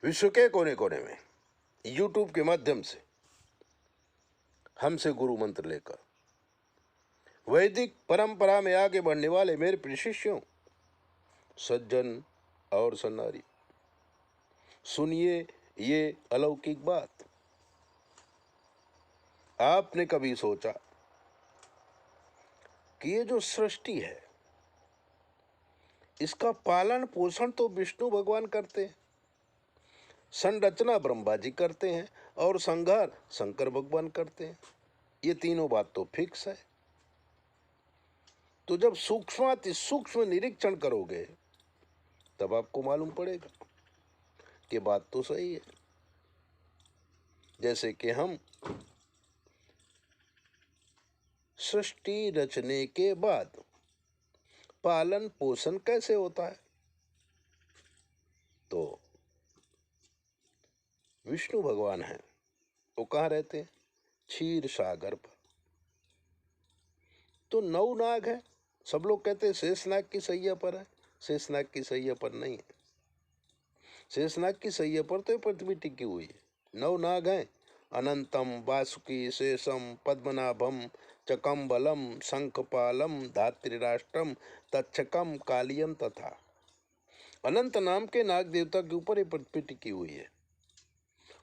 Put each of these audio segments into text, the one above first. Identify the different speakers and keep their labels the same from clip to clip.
Speaker 1: विश्व के कोने कोने में YouTube के माध्यम से हमसे गुरु मंत्र लेकर वैदिक परंपरा में आगे बढ़ने वाले मेरे प्रिय शिष्यों, सज्जन और सन्नारी, सुनिए ये अलौकिक बात। आपने कभी सोचा कि ये जो सृष्टि है इसका पालन पोषण तो विष्णु भगवान करते हैं, संरचना ब्रह्मा जी करते हैं और संहार शंकर भगवान करते हैं। ये तीनों बात तो फिक्स है। तो जब सूक्ष्माति सूक्ष्म निरीक्षण करोगे तब आपको मालूम पड़ेगा कि बात तो सही है। जैसे कि हम सृष्टि रचने के बाद पालन पोषण कैसे होता है, तो विष्णु भगवान हैं, वो कहाँ रहते हैं? क्षीर सागर पर। तो नौ नाग है। सब लोग कहते हैं शेषनाग की सैया पर है। शेषनाग की सैया पर नहीं है। शेषनाग की सैया पर तो पृथ्वी टिकी हुई है। नौ नाग हैं, अनंतम, वासुकी, शेषम, पद्मनाभम, चकम्बलम, शंखपालम, धात्रिराष्ट्रम, तक्षकम, कालियम तथा। अनंत नाम के नाग देवता के ऊपर ये पृथ्वी टिकी हुई है।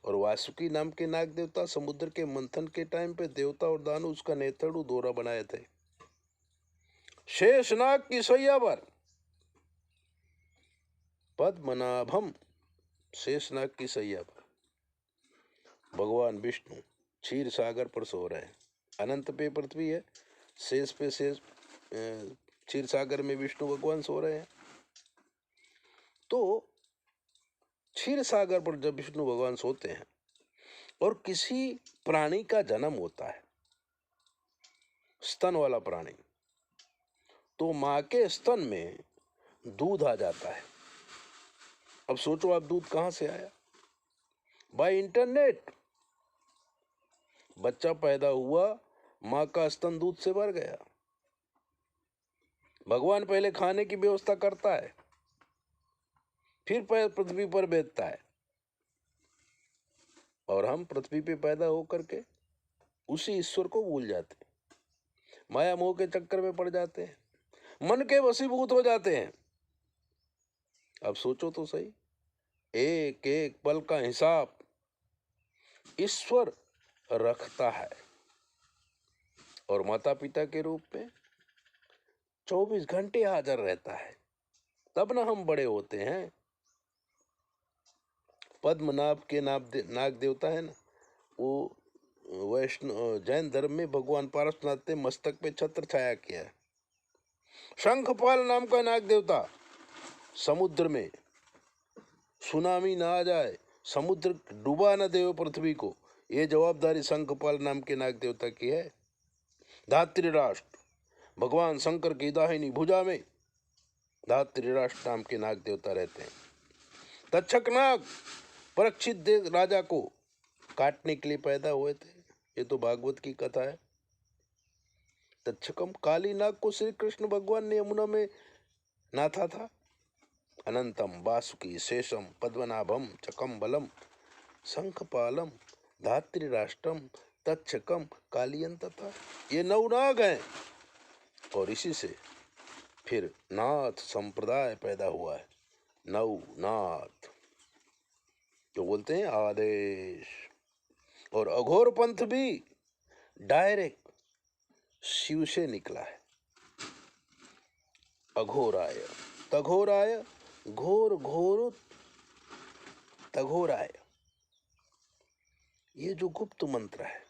Speaker 1: और वासुकी नाम के नाग देवता समुद्र के मंथन के टाइम पे देवता और दानव उसका नेत्रु दोहरा बनाए थे। शेषनाग की सैया पर पद्मनाभम, शेषनाग की सैया पर भगवान विष्णु क्षीर सागर पर सो रहे हैं। अनंत पे पृथ्वी है, शेष पे शेष क्षीर सागर में विष्णु भगवान सो रहे हैं। तो क्षीर सागर पर जब विष्णु भगवान सोते हैं और किसी प्राणी का जन्म होता है, स्तन वाला प्राणी, तो मां के स्तन में दूध आ जाता है। अब सोचो आप, दूध कहां से आया? By internet. बच्चा पैदा हुआ, मां का स्तन दूध से भर गया। भगवान पहले खाने की व्यवस्था करता है, फिर पृथ्वी पर भेजता है, और हम पृथ्वी पे पैदा होकर के उसी ईश्वर को भूल जाते हैं, माया मोह के चक्कर में पड़ जाते हैं, मन के वशीभूत हो जाते हैं। अब सोचो तो सही, एक एक पल का हिसाब ईश्वर रखता है, और माता पिता के रूप में 24 घंटे हाजिर रहता है, तब ना हम बड़े होते हैं। पद्मनाभ के नाग देवता है ना, वो वैष्णव जैन धर्म में भगवान पार्श्वनाथ ने मस्तक पे छत्र छाया किया है। शंखपाल नाम का नाग देवता, समुद्र में सुनामी ना आ जाए, समुद्र डुबा न दे पृथ्वी को, ये जवाबदारी शंखपाल नाम के नाग देवता की है। धात्रिराष्ट्र, भगवान शंकर की दाहिनी भुजा में धात्रिराष्ट्र नाम के नाग देवता रहते हैं। तक्षक नाग परीक्षित राजा को काटने के लिए पैदा हुए थे, ये तो भागवत की कथा है। तक्षकम, काली नाग को श्री कृष्ण भगवान ने यमुना में नाथा था। अनंतम, वासुकी, शेषम, पद्मनाभम, चकम्बलम, शंखपालम, धात्रिराष्ट्रम, तक्षकम, कालियन तथा, ये नौ नाग हैं। और इसी से फिर नाथ संप्रदाय पैदा हुआ है, नौ नाथ, जो बोलते हैं आदेश। और अघोर पंथ भी डायरेक्ट शिव से निकला है। अघोराय तघोराय, घोर घोर तघोराय, ये जो गुप्त मंत्र है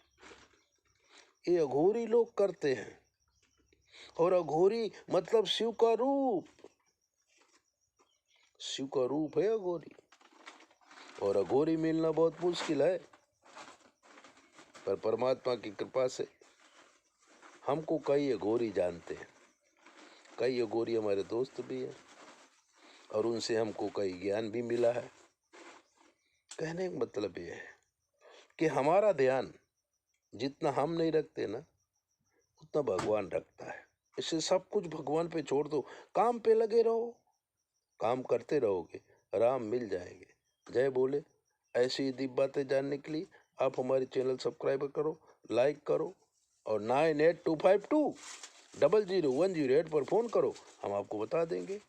Speaker 1: ये अघोरी लोग करते हैं। और अघोरी मतलब शिव का रूप, शिव का रूप है अघोरी। और अघोरी मिलना बहुत मुश्किल है, पर परमात्मा की कृपा से हमको कई अघोरी जानते हैं। कई अघोरी हमारे दोस्त भी हैं, और उनसे हमको कई ज्ञान भी मिला है। कहने का मतलब ये है कि हमारा ध्यान जितना हम नहीं रखते ना, उतना भगवान रखता है। इससे सब कुछ भगवान पे छोड़ दो, काम पे लगे रहो। काम करते रहोगे, राम मिल जाएंगे। जय बोले। ऐसी ही दीप बातें जानने के लिए आप हमारे चैनल सब्सक्राइब करो, लाइक करो और 9825200108 पर फ़ोन करो, हम आपको बता देंगे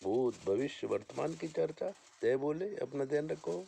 Speaker 1: भूत भविष्य वर्तमान की चर्चा। जय बोले, अपना ध्यान रखो।